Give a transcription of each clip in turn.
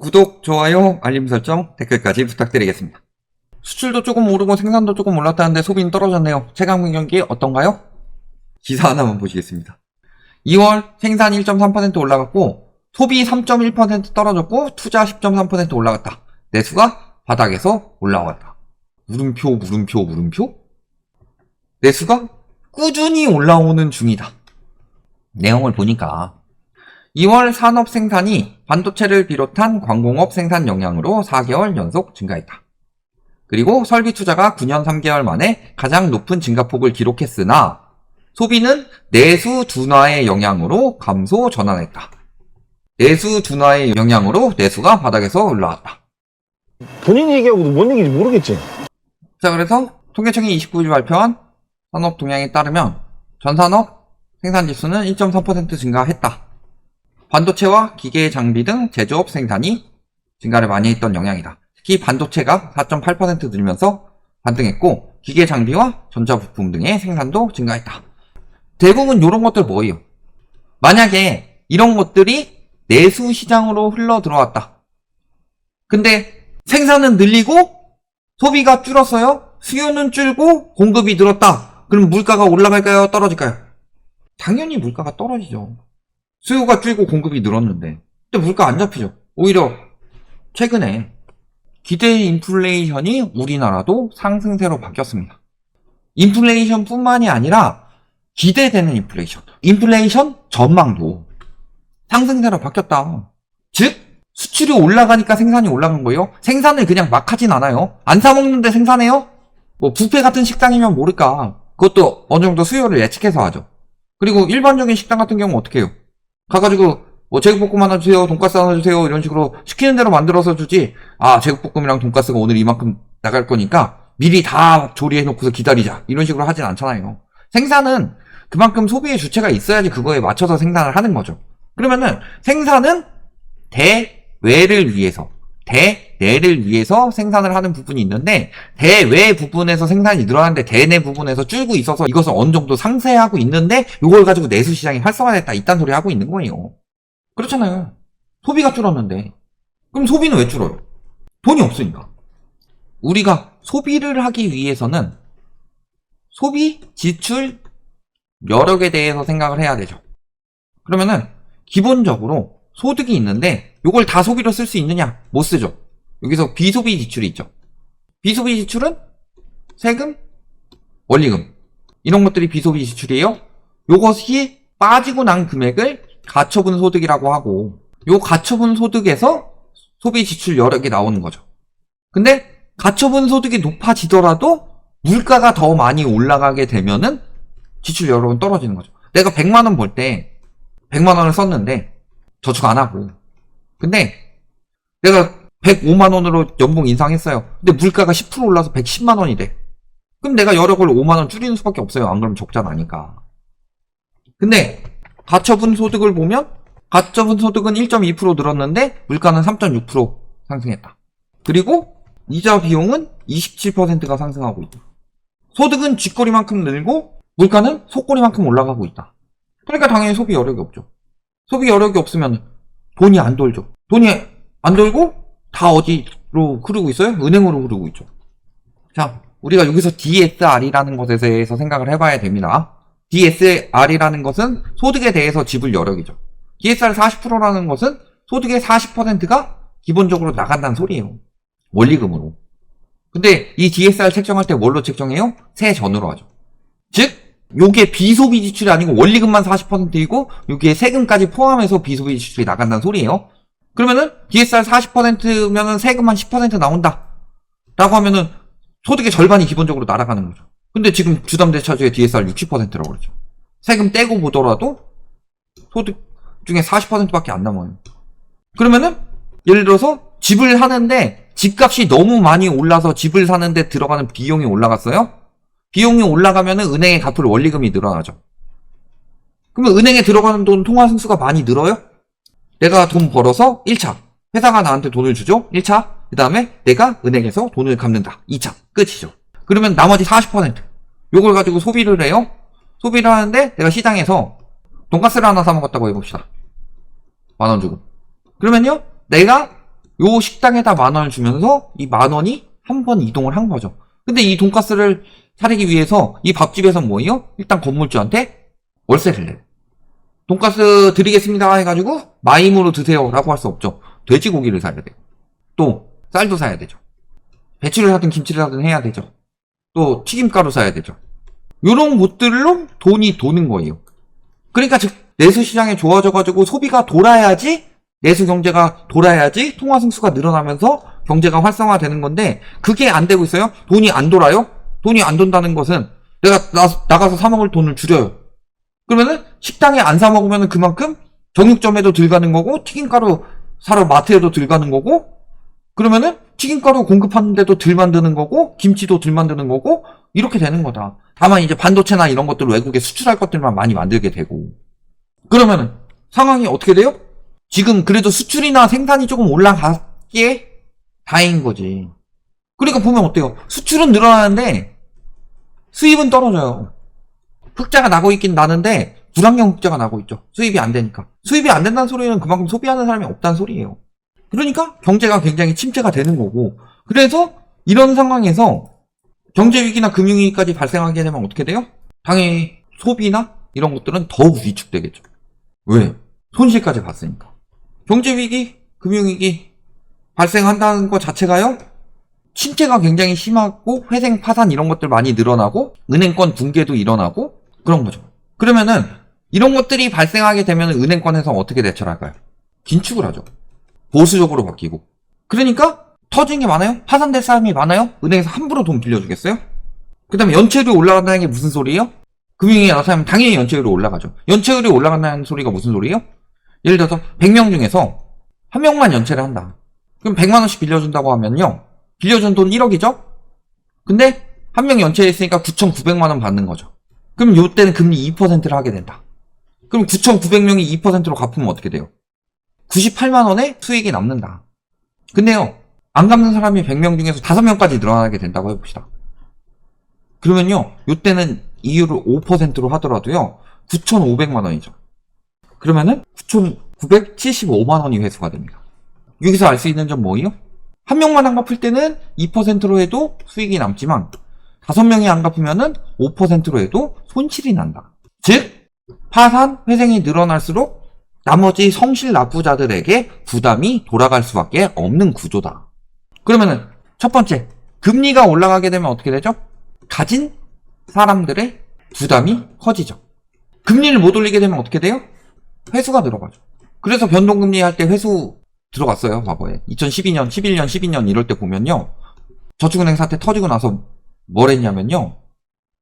구독, 좋아요, 알림 설정, 댓글까지 부탁드리겠습니다. 수출도 조금 오르고 생산도 조금 올랐다는데 소비는 떨어졌네요. 최강 경기 어떤가요? 기사 하나만 보시겠습니다. 2월 생산 1.3% 올라갔고 소비 3.1% 떨어졌고 투자 10.3% 올라갔다. 내수가 바닥에서 올라왔다. 물음표. 내수가 꾸준히 올라오는 중이다. 내용을 보니까 2월 산업 생산이 반도체를 비롯한 광공업 생산 영향으로 4개월 연속 증가했다. 그리고 설비 투자가 9년 3개월 만에 가장 높은 증가폭을 기록했으나 소비는 내수 둔화의 영향으로 감소 전환했다. 내수 둔화의 영향으로 내수가 바닥에서 올라왔다. 본인 얘기하고도 뭔 얘기인지 모르겠지. 자, 그래서 통계청이 29일 발표한 산업 동향에 따르면 전산업 생산지수는 1.3% 증가했다. 반도체와 기계 장비 등 제조업 생산이 증가를 많이 했던 영향이다. 특히 반도체가 4.8% 늘면서 반등했고 기계 장비와 전자부품 등의 생산도 증가했다. 대부분 이런 것들 뭐예요? 만약에 이런 것들이 내수 시장으로 흘러 들어왔다. 근데 생산은 늘리고 소비가 줄었어요? 수요는 줄고 공급이 늘었다. 그럼 물가가 올라갈까요? 떨어질까요? 당연히 물가가 떨어지죠. 수요가 줄고 공급이 늘었는데. 근데 물가 안 잡히죠. 오히려 최근에 기대 인플레이션이 우리나라도 상승세로 바뀌었습니다. 인플레이션 뿐만이 아니라 기대되는 인플레이션 전망도 상승세로 바뀌었다. 즉 수출이 올라가니까 생산이 올라간 거예요. 생산을 그냥 막 하진 않아요. 안 사먹는데 생산해요? 뭐 뷔페 같은 식당이면 모를까. 그것도 어느 정도 수요를 예측해서 하죠. 그리고 일반적인 식당 같은 경우는 어떻게 해요? 가가지고 뭐 제육볶음 하나 주세요, 돈가스 하나 주세요 이런 식으로 시키는 대로 만들어서 주지. 아, 제육볶음이랑 돈가스가 오늘 이만큼 나갈 거니까 미리 다 조리해놓고서 기다리자 이런 식으로 하진 않잖아요. 생산은 그만큼 소비의 주체가 있어야지 그거에 맞춰서 생산을 하는 거죠. 그러면은 생산은 대외를 위해서 대내를 위해서 생산을 하는 부분이 있는데 대외 부분에서 생산이 늘어나는데 대내 부분에서 줄고 있어서 이것을 어느 정도 상쇄하고 있는데 이걸 가지고 내수 시장이 활성화됐다 이딴 소리 하고 있는 거예요. 그렇잖아요. 소비가 줄었는데 그럼 소비는 왜 줄어요? 돈이 없으니까. 우리가 소비를 하기 위해서는 소비, 지출, 여력에 대해서 생각을 해야 되죠. 그러면은 기본적으로 소득이 있는데 이걸 다 소비로 쓸 수 있느냐? 못 쓰죠. 여기서 비소비 지출이 있죠. 비소비 지출은 세금, 원리금 이런 것들이 비소비 지출이에요. 요것이 빠지고 난 금액을 가처분 소득이라고 하고 요 가처분 소득에서 소비 지출 여력이 나오는 거죠. 근데 가처분 소득이 높아지더라도 물가가 더 많이 올라가게 되면은 지출 여력은 떨어지는 거죠. 내가 100만 원 벌 때 100만 원을 썼는데 저축 안 하고 근데 내가 105만 원으로 연봉 인상했어요. 근데 물가가 10% 올라서 110만 원이 돼. 그럼 내가 여력을 5만 원 줄이는 수밖에 없어요. 안 그러면 적자 나니까. 근데 가처분 소득을 보면 가처분 소득은 1.2% 늘었는데 물가는 3.6% 상승했다. 그리고 이자 비용은 27%가 상승하고 있다. 소득은 쥐꼬리만큼 늘고 물가는 속꼬리만큼 올라가고 있다. 그러니까 당연히 소비 여력이 없죠. 소비 여력이 없으면 돈이 안 돌죠. 돈이 안 돌고 다 어디로 흐르고 있어요? 은행으로 흐르고 있죠. 자, 우리가 여기서 DSR이라는 것에 대해서 생각을 해봐야 됩니다. DSR이라는 것은 소득에 대해서 지불 여력이죠. DSR 40%라는 것은 소득의 40%가 기본적으로 나간다는 소리예요. 원리금으로. 근데 이 DSR 책정할 때 뭘로 책정해요? 세전으로 하죠. 즉 요게 비소비 지출이 아니고 원리금만 40%이고 여기에 세금까지 포함해서 비소비 지출이 나간다는 소리예요. 그러면은 DSR 40%면은 세금만 10% 나온다 라고 하면은 소득의 절반이 기본적으로 날아가는 거죠. 근데 지금 주담대차주의 DSR 60%라고 그러죠. 세금 떼고 보더라도 소득 중에 40%밖에 안 남아요. 그러면은 예를 들어서 집을 하는데 집값이 너무 많이 올라서 집을 사는데 들어가는 비용이 올라갔어요. 비용이 올라가면은 은행에 갚을 원리금이 늘어나죠. 그러면 은행에 들어가는 돈 통화 승수가 많이 늘어요? 내가 돈 벌어서 1차. 회사가 나한테 돈을 주죠? 1차. 그 다음에 내가 은행에서 돈을 갚는다. 2차. 끝이죠. 그러면 나머지 40%. 요걸 가지고 소비를 해요? 소비를 하는데 내가 시장에서 돈가스를 하나 사 먹었다고 해봅시다. 10,000원 주고. 그러면요, 내가 요 식당에다 10,000원을 주면서 이 10,000원이 한 번 이동을 한 거죠. 근데 이 돈가스를 차리기 위해서 이 밥집에서는 뭐예요? 일단 건물주한테 월세를 내요. 돈가스 드리겠습니다 해가지고 마임으로 드세요 라고 할 수 없죠. 돼지고기를 사야 돼요. 또 쌀도 사야 되죠. 배추를 사든 김치를 사든 해야 되죠. 또 튀김가루 사야 되죠. 요런 것들로 돈이 도는 거예요. 그러니까 즉 내수시장이 좋아져가지고 소비가 돌아야지, 내수 경제가 돌아야지 통화 승수가 늘어나면서 경제가 활성화되는 건데, 그게 안 되고 있어요. 돈이 안 돌아요. 돈이 안 돈다는 것은 내가 나가서 사 먹을 돈을 줄여요. 그러면은 식당에 안 사 먹으면은 그만큼 정육점에도 들어가는 거고, 튀김가루 사러 마트에도 들어가는 거고, 그러면은 튀김가루 공급하는데도 들 만드는 거고, 김치도 들 만드는 거고, 이렇게 되는 거다. 다만 이제 반도체나 이런 것들을 외국에 수출할 것들만 많이 만들게 되고, 그러면은 상황이 어떻게 돼요? 지금 그래도 수출이나 생산이 조금 올라갔기에 다행인 거지. 그러니까 보면 어때요? 수출은 늘어나는데 수입은 떨어져요. 흑자가 나고 있긴 나는데 불황형 흑자가 나고 있죠. 수입이 안 되니까. 수입이 안 된다는 소리는 그만큼 소비하는 사람이 없다는 소리예요. 그러니까 경제가 굉장히 침체가 되는 거고, 그래서 이런 상황에서 경제위기나 금융위기까지 발생하게 되면 어떻게 돼요? 당연히 소비나 이런 것들은 더욱 위축되겠죠. 왜? 손실까지 봤으니까. 경제위기, 금융위기 발생한다는 것 자체가요, 침체가 굉장히 심하고 회생 파산 이런 것들 많이 늘어나고 은행권 붕괴도 일어나고 그런 거죠. 그러면은 이런 것들이 발생하게 되면 은행권에서 어떻게 대처를 할까요? 긴축을 하죠. 보수적으로 바뀌고. 그러니까 터진 게 많아요? 파산될 사람이 많아요? 은행에서 함부로 돈 빌려주겠어요? 그 다음에 연체율이 올라간다는 게 무슨 소리예요? 금융위기가 나타나면 당연히 연체율이 올라가죠. 연체율이 올라간다는 소리가 무슨 소리예요? 예를 들어서 100명 중에서 한 명만 연체를 한다. 그럼 100만 원씩 빌려준다고 하면요, 빌려준 돈 1억이죠? 근데 한 명 연체했으니까 9,900만 원 받는 거죠. 그럼 요때는 금리 2%를 하게 된다. 그럼 9,900명이 2%로 갚으면 어떻게 돼요? 98만 원의 수익이 남는다. 근데요, 안 갚는 사람이 100명 중에서 5명까지 늘어나게 된다고 해봅시다. 그러면요, 요때는 이율을 5%로 하더라도요, 9,500만 원이죠. 그러면은 9,975만 원이 회수가 됩니다. 여기서 알 수 있는 점 뭐예요? 한 명만 안 갚을 때는 2%로 해도 수익이 남지만 5명이 안 갚으면은 5%로 해도 손실이 난다. 즉 파산, 회생이 늘어날수록 나머지 성실 납부자들에게 부담이 돌아갈 수밖에 없는 구조다. 그러면은 첫 번째, 금리가 올라가게 되면 어떻게 되죠? 가진 사람들의 부담이 커지죠. 금리를 못 올리게 되면 어떻게 돼요? 회수가 늘어가죠. 그래서 변동금리 할 때 회수 들어갔어요, 과거에. 2012년, 11년, 12년 이럴 때 보면요, 저축은행 사태 터지고 나서 뭘 했냐면요,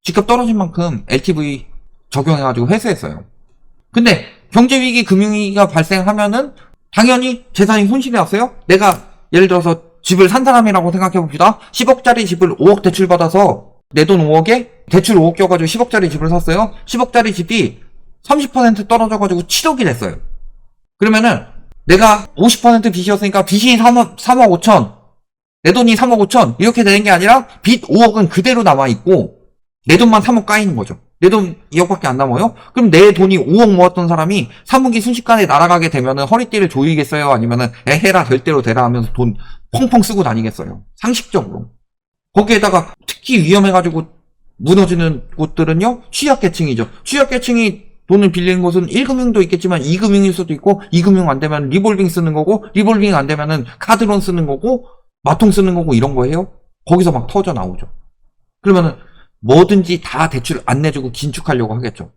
집값 떨어진 만큼 LTV 적용해가지고 회수했어요. 근데 경제위기, 금융위기가 발생하면은 당연히 재산이 손실이 났어요. 내가 예를 들어서 집을 산 사람이라고 생각해봅시다. 10억짜리 집을 5억 대출 받아서 내 돈 5억에 대출 5억 껴가지고 10억짜리 집을 샀어요. 10억짜리 집이 30% 떨어져가지고 7억이 됐어요. 그러면은 내가 50% 빚이었으니까 빚이 3억 5천, 내 돈이 3억 5천 이렇게 되는 게 아니라 빚 5억은 그대로 남아있고 내 돈만 3억 까이는 거죠. 내 돈 2억밖에 안 남아요? 그럼 내 돈이 5억 모았던 사람이 3억이 순식간에 날아가게 되면은 허리띠를 조이겠어요? 아니면은 에헤라 될 대로 되라 하면서 돈 펑펑 쓰고 다니겠어요? 상식적으로. 거기에다가 특히 위험해가지고 무너지는 곳들은요, 취약계층이죠. 취약계층이 돈을 빌리는 곳은 1금융도 있겠지만 2금융일 수도 있고, 2금융 안 되면 리볼빙 쓰는 거고, 리볼빙 안 되면은 카드론 쓰는 거고, 마통 쓰는 거고, 이런 거예요. 거기서 막 터져 나오죠. 그러면은 뭐든지 다 대출 안 내주고 긴축하려고 하겠죠.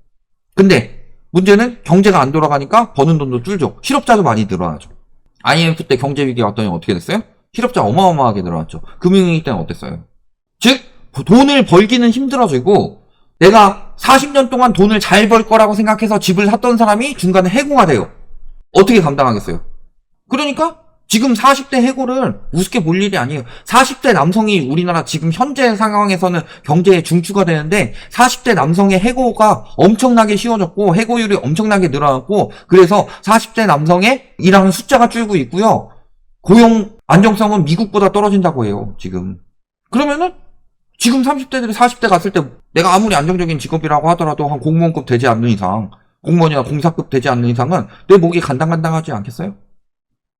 근데 문제는 경제가 안 돌아가니까 버는 돈도 줄죠. 실업자도 많이 늘어나죠. IMF 때 경제위기가 왔더니 어떻게 됐어요? 실업자 어마어마하게 늘어났죠. 금융위기 때는 어땠어요? 즉 돈을 벌기는 힘들어지고, 내가 40년 동안 돈을 잘 벌 거라고 생각해서 집을 샀던 사람이 중간에 해고가 돼요. 어떻게 감당하겠어요? 그러니까 지금 40대 해고를 우습게 볼 일이 아니에요. 40대 남성이 우리나라 지금 현재 상황에서는 경제의 중추가 되는데, 40대 남성의 해고가 엄청나게 쉬워졌고 해고율이 엄청나게 늘어났고, 그래서 40대 남성의 일하는 숫자가 줄고 있고요. 고용 안정성은 미국보다 떨어진다고 해요, 지금. 그러면은 지금 30대들이 40대 갔을 때 내가 아무리 안정적인 직업이라고 하더라도 한 공무원급 되지 않는 이상, 공무원이나 공사급 되지 않는 이상은 내 목이 간당간당하지 않겠어요?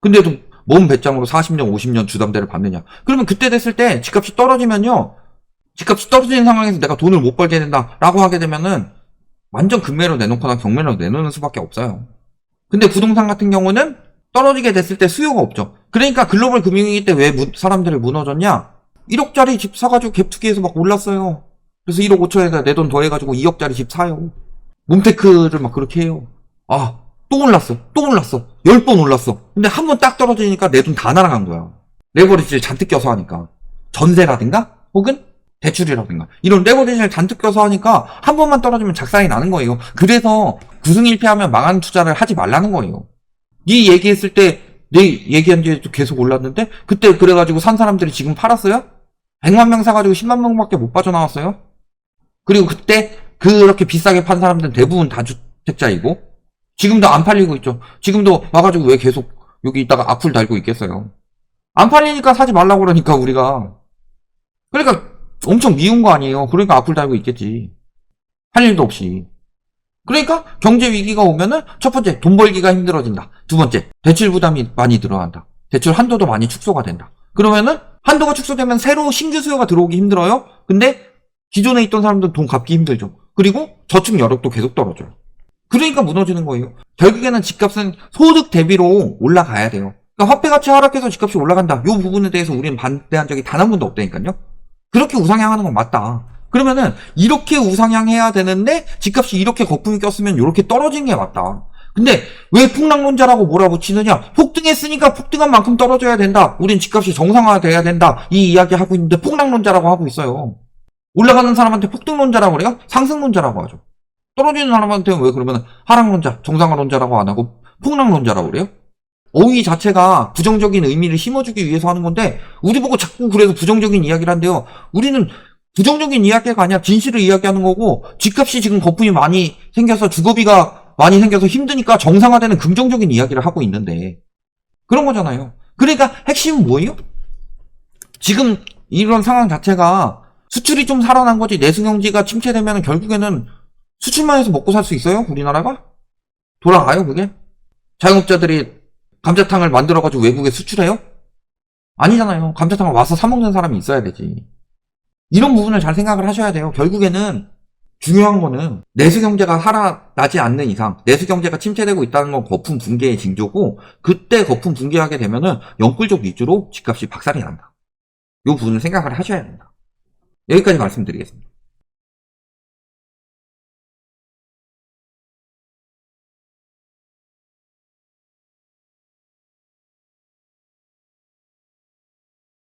근데도 뭔 배짱으로 40년, 50년 주담대를 받느냐. 그러면 그때 됐을 때 집값이 떨어지면요. 집값이 떨어지는 상황에서 내가 돈을 못 벌게 된다라고 하게 되면은 완전 급매로 내놓거나 경매로 내놓는 수밖에 없어요. 근데 부동산 같은 경우는 떨어지게 됐을 때 수요가 없죠. 그러니까 글로벌 금융위기 때 왜 사람들이 무너졌냐? 1억짜리 집 사가지고 갭투기해서 막 올랐어요. 그래서 1억 5천에다 내 돈 더해가지고 2억짜리 집 사요. 몬테크를 막 그렇게 해요. 아, 또 올랐어. 또 올랐어. 10번 올랐어. 근데 한 번 딱 떨어지니까 내 돈 다 날아간 거야. 레버리지를 잔뜩 껴서 하니까. 전세라든가 혹은 대출이라든가 이런 레버리지를 잔뜩 껴서 하니까 한 번만 떨어지면 작살이 나는 거예요. 그래서 구승일패하면 망하는 투자를 하지 말라는 거예요. 네 얘기했을 때 내 얘기한 뒤에도 계속 올랐는데 그때 그래가지고 산 사람들이 지금 팔았어요? 100만 명 사가지고 10만 명밖에 못 빠져나왔어요? 그리고 그때 그렇게 비싸게 판 사람들은 대부분 다주택자이고 지금도 안 팔리고 있죠. 지금도 와가지고 왜 계속 여기 있다가 악플 달고 있겠어요. 안 팔리니까 사지 말라고 그러니까 우리가. 그러니까 엄청 미운 거 아니에요. 그러니까 악플 달고 있겠지. 할 일도 없이. 그러니까 경제 위기가 오면은 첫 번째 돈 벌기가 힘들어진다. 두 번째 대출 부담이 많이 늘어난다. 대출 한도도 많이 축소가 된다. 그러면은 한도가 축소되면 새로 신규 수요가 들어오기 힘들어요. 근데 기존에 있던 사람들은 돈 갚기 힘들죠. 그리고 저축 여력도 계속 떨어져요. 그러니까 무너지는 거예요. 결국에는 집값은 소득 대비로 올라가야 돼요. 그러니까 화폐 가치 하락해서 집값이 올라간다. 이 부분에 대해서 우리는 반대한 적이 단 한 번도 없다니까요. 그렇게 우상향하는 건 맞다. 그러면은 이렇게 우상향해야 되는데 집값이 이렇게 거품이 꼈으면 이렇게 떨어지는 게 맞다. 근데 왜 폭락론자라고 몰아붙이느냐? 폭등했으니까 폭등한 만큼 떨어져야 된다. 우린 집값이 정상화돼야 된다. 이 이야기 하고 있는데 폭락론자라고 하고 있어요. 올라가는 사람한테 폭등론자라고 그래요? 상승론자라고 하죠. 떨어지는 사람한테는 왜 그러면 하락론자, 정상화론자라고 안 하고 폭락론자라고 그래요? 어휘 자체가 부정적인 의미를 심어주기 위해서 하는 건데 우리 보고 자꾸 그래서 부정적인 이야기를 한대요. 우리는 부정적인 이야기가 아니라 진실을 이야기하는 거고 집값이 지금 거품이 많이 생겨서 주거비가 많이 생겨서 힘드니까 정상화되는 긍정적인 이야기를 하고 있는데 그런 거잖아요. 그러니까 핵심은 뭐예요? 지금 이런 상황 자체가 수출이 좀 살아난 거지 내수 경기가 침체되면 결국에는 수출만 해서 먹고 살 수 있어요? 우리나라가? 돌아가요 그게? 자영업자들이 감자탕을 만들어가지고 외국에 수출해요? 아니잖아요. 감자탕을 와서 사 먹는 사람이 있어야 되지. 이런 부분을 잘 생각을 하셔야 돼요. 결국에는 중요한 거는 내수 경제가 살아나지 않는 이상 내수 경제가 침체되고 있다는 건 거품 붕괴의 징조고 그때 거품 붕괴하게 되면은 영끌족 위주로 집값이 박살이 난다. 이 부분을 생각을 하셔야 된다. 여기까지 말씀드리겠습니다.